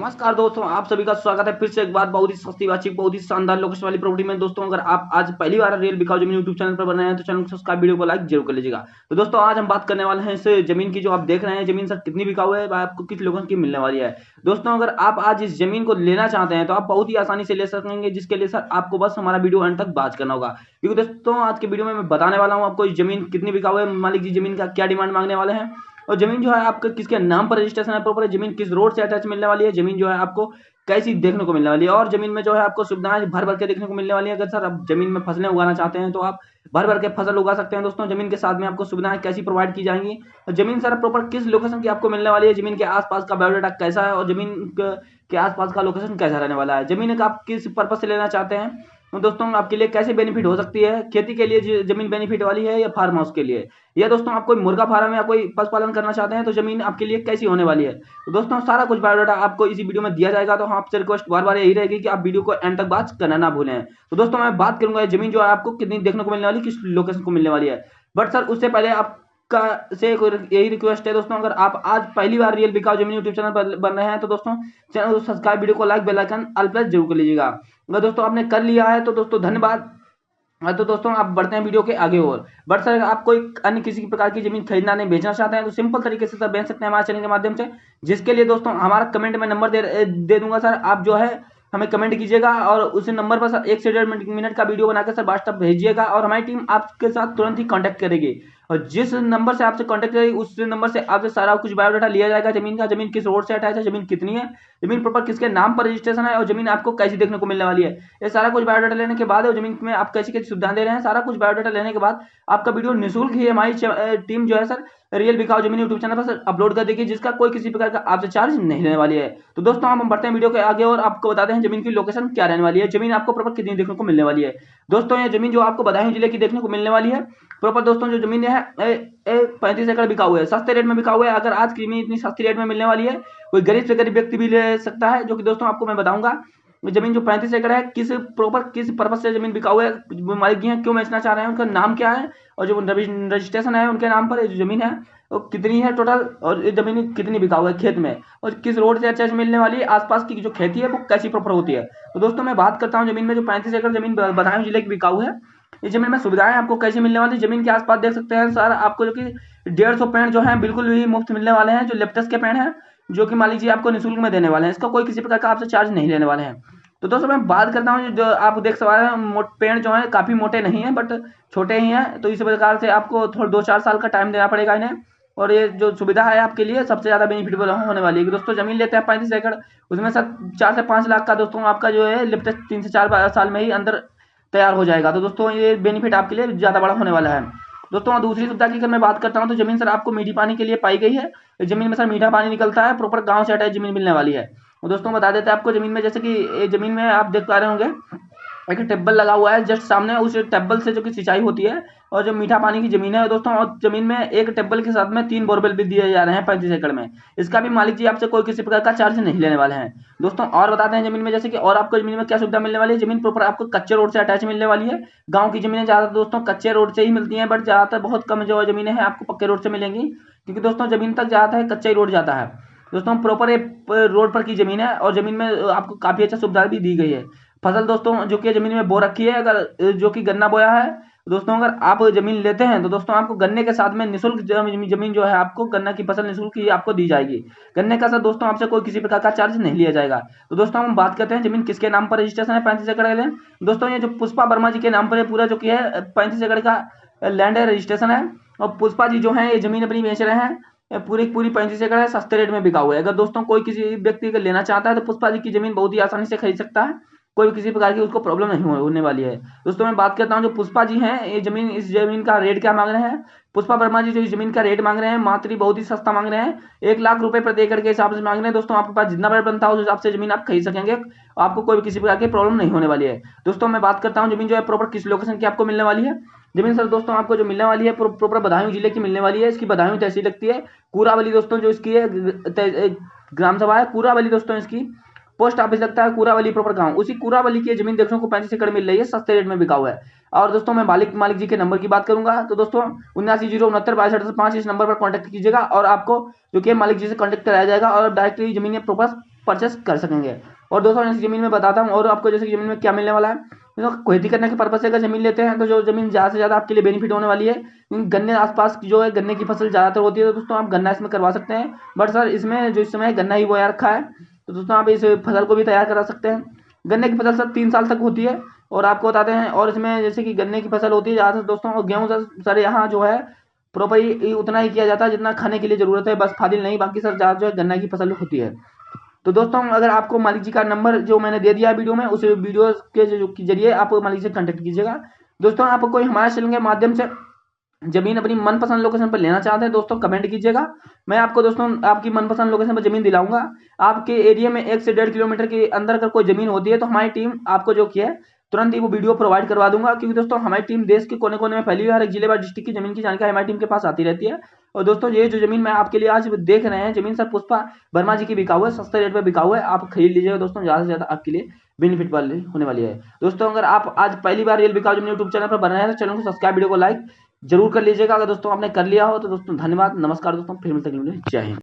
नमस्कार दोस्तों, आप सभी का स्वागत है फिर से एक बार बहुत ही सस्ती बातचीत बहुत ही शानदार लोकेशन वाली प्रॉपर्टी में। दोस्तों अगर आप आज पहली बार रियल बिकाऊ जमीन यूट्यूब चैनल पर बने हैं तो चैनल को सब्सक्राइब, वीडियो को लाइक जरूर कर लीजिएगा। तो दोस्तों आज हम बात करने वाले हैं इस जमीन की। जो आप देख रहे हैं जमीन सर कितनी बिकाऊ है, आपको किस लोकेशन की मिलने वाली है। दोस्तों अगर आप आज इस जमीन को लेना चाहते हैं तो आप बहुत ही आसानी से ले सकेंगे, जिसके लिए सर आपको बस हमारा वीडियो अंत तक बात करना होगा। क्योंकि दोस्तों आज के वीडियो में मैं बताने वाला हूँ आपको इस जमीन कितनी बिकाऊ है, मालिक जी जमीन का क्या डिमांड मांगने वाले हैं, और जमीन जो है आपका किसके नाम पर रजिस्ट्रेशन है, प्रॉपर जमीन किस रोड से अटैच मिलने वाली है, जमीन जो है आपको कैसी देखने को मिलने वाली है, और जमीन में जो है आपको सुविधाएं भर भर के देखने को मिलने वाली है। अगर सर आप जमीन में फसलें उगाना चाहते हैं तो आप भर भर के फसल उगा सकते हैं। दोस्तों जमीन के साथ में आपको सुविधाएं कैसी प्रोवाइड की जाएंगी, और जमीन सर प्रॉपर किस लोकेशन की आपको मिलने वाली है, जमीन के आसपास का बायोडाटा कैसा है, और जमीन के आसपास का लोकेशन कैसा रहने वाला है, जमीन का आप किस पर्पज से लेना चाहते हैं, तो दोस्तों आपके लिए कैसे बेनिफिट हो सकती है, खेती के लिए जमीन बेनिफिट वाली है या फार्म हाउस के लिए, या दोस्तों आप कोई मुर्गा फार्म या कोई पशुपालन करना चाहते हैं तो जमीन आपके लिए कैसी होने वाली है। तो दोस्तों सारा कुछ बायोडाटा आपको इसी वीडियो में दिया जाएगा। तो आपसे रिक्वेस्ट बार बार यही रहेगी कि आप वीडियो को एंड तक बात करना ना भूलें। तो दोस्तों मैं बात करूंगा जमीन जो है आपको कितनी देखने को मिलने वाली, किस लोकेशन को मिलने वाली है। बट सर उससे पहले आपका से यही रिक्वेस्ट है दोस्तों, अगर आप आज पहली बार रियल बिकाऊ जमीन यूट्यूब चैनल पर बन रहे हैं तो दोस्तों चैनल को सब्सक्राइब, वीडियो को like, bell icon all press जरूर कर लीजिएगा। अगर दोस्तों आपने कर लिया है तो दोस्तों धन्यवाद। तो दोस्तों आप बढ़ते हैं वीडियो के आगे। और बट सर आप कोई अन्य किसी प्रकार की जमीन खरीदना नहीं बेचना चाहते हैं तो सिंपल तरीके से सर बेच सकते हैं हमारे चैनल के माध्यम से, जिसके लिए दोस्तों हमारा कमेंट में नंबर दे दूंगा। सर आप जो है हमें कमेंट कीजिएगा और उस नंबर पर सर 1 से 1.5 मिनट का वीडियो बनाकर सर व्हाट्सएप भेजिएगा, और हमारी टीम आपके साथ तुरंत ही कांटेक्ट करेगी। और जिस नंबर से आपसे कांटेक्ट करेगी उस नंबर से आपसे सारा कुछ बायोडाटा लिया जाएगा, जमीन का, जमीन किस रोड से अटैच है, जमीन कितनी है, जमीन प्रॉपर किसके नाम पर रजिस्ट्रेशन है, और जमीन आपको कैसी देखने को मिलने वाली है। ये सारा कुछ बायोडाटा लेने के बाद, और जमीन में आप कैसी कैसी सुविधाएं दे रहे हैं, सारा कुछ बायोडाटा लेने के बाद आपका वीडियो निःशुल्क ही हमारी टीम जो है सर रियल बिकाऊ जमीन यूट्यूब चैनल पर सर अपलोड कर देगी, जिसका कोई किसी प्रकार का आपसे चार्ज नहीं लेने वाली है। तो दोस्तों हम बढ़ते हैं वीडियो के आगे और आपको बताते हैं जमीन की लोकेशन क्या रहने वाली है, जमीन आपको प्रॉपर कितनी देखने को मिलने वाली है। दोस्तों ये जमीन जो आपको बदायूं जिले की देखने को मिलने वाली है, प्रॉपर दोस्तों जो जमीन है 35 एकड़ बिका हुआ है, सस्ते रेट में बिका हुआ है। अगर आज की जमीन इतनी सस्ती रेट में मिलने वाली है, कोई गरीब से गरीब व्यक्ति भी ले सकता है, जो कि दोस्तों आपको मैं बताऊंगा जमीन जो 35 एकड़ है किस प्रॉपर किस पर्पज से जमीन बिका हुआ है, मालिक जी हैं क्यों बेचना चाह रहे हैं, उनका नाम क्या है, और जो रजिस्ट्रेशन है उनके नाम पर जो जमीन है वो कितनी है टोटल, और ये जमीन कितनी बिका हुआ है खेत में, और किस रोड से अटैच मिलने वाली है, आसपास की जो खेती है वो कैसी प्रॉपर होती है। तो दोस्तों मैं बात करता हूँ जमीन में जो 35 एकड़ जमीन बदायूं जिले की बिकाऊ है, इस जमीन में सुविधाएं आपको कैसी मिलने वाली है। जमीन के आसपास देख सकते हैं सर आपको जो कि 150 पेड़ जो हैं बिल्कुल भी मुफ्त मिलने वाले हैं, जो लेप्टस के पेड़ हैं, जो कि मान लीजिए आपको निःशुल्क में देने वाले हैं, इसका कोई किसी प्रकार का आपसे चार्ज नहीं लेने वाले हैं। तो दोस्तों मैं बात करता हूँ जो आप देख सकते हैं पेड़ जो है काफी मोटे नहीं है बट छोटे ही हैं, तो इस प्रकार से आपको थोड़ा 2-4 साल का टाइम देना पड़ेगा इन्हें, और ये जो सुविधा है आपके लिए सबसे ज्यादा बेनिफिटेबल होने वाली है। दोस्तों जमीन लेते हैं 35 एकड़, उसमें सर 4 से 5 लाख का दोस्तों आपका जो है लिप्टस 3 से 4 साल में ही अंदर तैयार हो जाएगा। तो दोस्तों ये बेनिफिट आपके लिए ज्यादा बड़ा होने वाला है। दोस्तों दूसरी सुविधा की अगर मैं बात करता हूँ तो जमीन सर आपको मीठी पानी के लिए पाई गई है, जमीन में सर मीठा पानी निकलता है, प्रॉपर गांव से अटैच जमीन मिलने वाली है। और दोस्तों बता देते हैं आपको जमीन में, जैसे कि जमीन में आप देख पा रहे होंगे एक टेबल लगा हुआ है जस्ट सामने, उस टेबल से जो कि सिंचाई होती है, और जो मीठा पानी की जमीन है दोस्तों, और जमीन में एक टेबल के साथ में 3 बोरवेल भी दिए जा रहे हैं 35 एकड़ में। इसका भी मालिक जी आपसे कोई किसी प्रकार का चार्ज नहीं लेने वाले हैं। दोस्तों और बताते हैं जमीन में, जैसे कि और आपको जमीन में क्या सुविधा मिलने वाली है। जमीन प्रॉपर आपको कच्चे रोड से अटैच मिलने वाली है। गाँव की जमीनें ज्यादा दोस्तों कच्चे रोड से ही मिलती है, बट ज्यादातर बहुत कम जो जमीनें हैं आपको पक्के रोड से मिलेंगी, क्योंकि दोस्तों जमीन तक जाता है कच्चा ही रोड जाता है। दोस्तों प्रॉपर रोड पर की जमीन है, और जमीन में आपको काफी अच्छा सुविधा भी दी गई है। फसल दोस्तों जो कि जमीन में बो रखी है, अगर जो कि गन्ना बोया है दोस्तों, अगर आप जमीन लेते हैं तो दोस्तों आपको गन्ने के साथ में निःशुल्क जमीन जो है आपको गन्ना की फसल निःशुल्क ही आपको दी जाएगी। गन्ने का सर दोस्तों आपसे कोई किसी प्रकार का चार्ज नहीं लिया जाएगा। तो दोस्तों हम बात करते हैं जमीन किसके नाम पर रजिस्ट्रेशन है 35 एकड़ के लिए। दोस्तों ये जो पुष्पा वर्मा जी के नाम पर है पूरा जो कि है 35 एकड़ का लैंड है, रजिस्ट्रेशन है, और पुष्पा जी जो है ये जमीन अपनी बेच रहे हैं, पूरी पूरी 35 एकड़ है, सस्ते रेट में बिका हुआ है। अगर दोस्तों कोई किसी व्यक्ति को लेना चाहता है तो पुष्पा जी की जमीन बहुत ही आसानी से खरीद सकता है, कोई भी किसी प्रकार की उसको प्रॉब्लम नहीं होने वाली है। दोस्तों मैं बात करता हूँ जो पुष्पा जी हैं ये जमीन, इस जमीन का रेट क्या मांग रहे हैं। पुष्पा वर्मा जी जो इस जमीन का रेट मांग रहे हैं मात्र बहुत ही सस्ता मांग रहे हैं, 1 लाख रुपए प्रति एकड़ के हिसाब से मांग रहे हैं। दोस्तों आपके पास जितना बजट बनता है उस हिसाब से जमीन आप खरीद सकेंगे, आपको कोई भी किसी प्रकार की प्रॉब्लम नहीं होने वाली है। दोस्तों मैं बात करता हूँ जमीन जो है प्रॉपर किस लोकेशन की आपको मिलने वाली है। जमीन सर दोस्तों आपको जो मिलने वाली है प्रॉपर बदायूं जिले की मिलने वाली है। इसकी बदायूं तहसील लगती है। कूरावली दोस्तों जो इसकी है ग्राम सभा है कूरावली, दोस्तों इसकी पोस्ट ऑफिस लगता है कूरावली प्रॉपर गांव। उसी कूरावली की जमीन देखने को 35 एकड़ मिल रही है, सस्ते रेट में बिका हुआ है। और दोस्तों मैं मालिक जी के नंबर की बात करूंगा तो दोस्तों 79 069 62 5 इस नंबर पर कॉन्टैक्ट कीजिएगा, और आपको जो कि मालिक जी से कॉन्टैक्ट कराया जाएगा, और डायरेक्टली जमीन प्रॉपर परचेस कर सकेंगे। और दोस्तों इस जमीन में बताता हूँ और आपको जैसे कि जमीन में क्या मिलने वाला है। दोस्तों खेती करने के पर्पज से अगर जमीन लेते हैं तो जो जमीन ज़्यादा से ज़्यादा आपके लिए बेनिफिट होने वाली है, गन्ने आसपास की जो है गन्ने की फसल ज़्यादातर होती है, तो दोस्तों आप गन्ना इसमें करवा सकते हैं। बट सर इसमें जो इस समय गन्ना ही बोया रखा है, तो दोस्तों आप इस फसल को भी तैयार करा सकते हैं। गन्ने की फसल सर 3 साल तक होती है और आपको बताते हैं। और इसमें जैसे कि गन्ने की फसल होती है ज़्यादातर दोस्तों, और गेहूँ सर यहाँ जो है प्रॉपर उतना ही किया जाता है जितना खाने के लिए जरूरत है, बस फादिल नहीं, बाकी सर ज़्यादा जो है गन्ना की फसल होती है। तो दोस्तों अगर आपको मालिक जी का नंबर जो मैंने दे दिया वीडियो में, उस वीडियो के जरिए आप मालिक से कांटेक्ट कीजिएगा। दोस्तों आप कोई हमारे चैनल के माध्यम से जमीन अपनी मनपसंद लोकेशन पर लेना चाहते हैं दोस्तों, कमेंट कीजिएगा। मैं आपको दोस्तों आपकी मनपसंद लोकेशन पर जमीन दिलाऊंगा। आपके एरिया में 1 से 1.5 किलोमीटर के अंदर अगर कोई जमीन होती है तो हमारी टीम आपको जो की है तुरंत ही वो वीडियो प्रोवाइड करवा दूंगा, क्योंकि दोस्तों हमारी टीम देश के कोने कोने में फैली हुई है, हर एक जिले व डिस्ट्रिक्ट की जमीन की जानकारी हमारी टीम के पास आती रहती है। और दोस्तों ये जो जमीन मैं आपके लिए आज देख रहे हैं, जमीन सर पुष्पा वर्मा जी की बिकाऊ है, सस्ते रेट पे बिकाऊ है, आप खरीद लीजिएगा दोस्तों, ज्यादा से ज्यादा आपके लिए बेनिफिट वाली होने वाली है। दोस्तों अगर आप आज पहली बार रियल बिकाऊ जमीन यूट्यूब चैनल पर बन रहे हैं तो चैनल को सब्सक्राइब, वीडियो को लाइक जरूर कर लीजिएगा। अगर दोस्तों आपने कर लिया हो तो दोस्तों धन्यवाद, नमस्कार दोस्तों, फिर मिलते हैं, जय हिंद।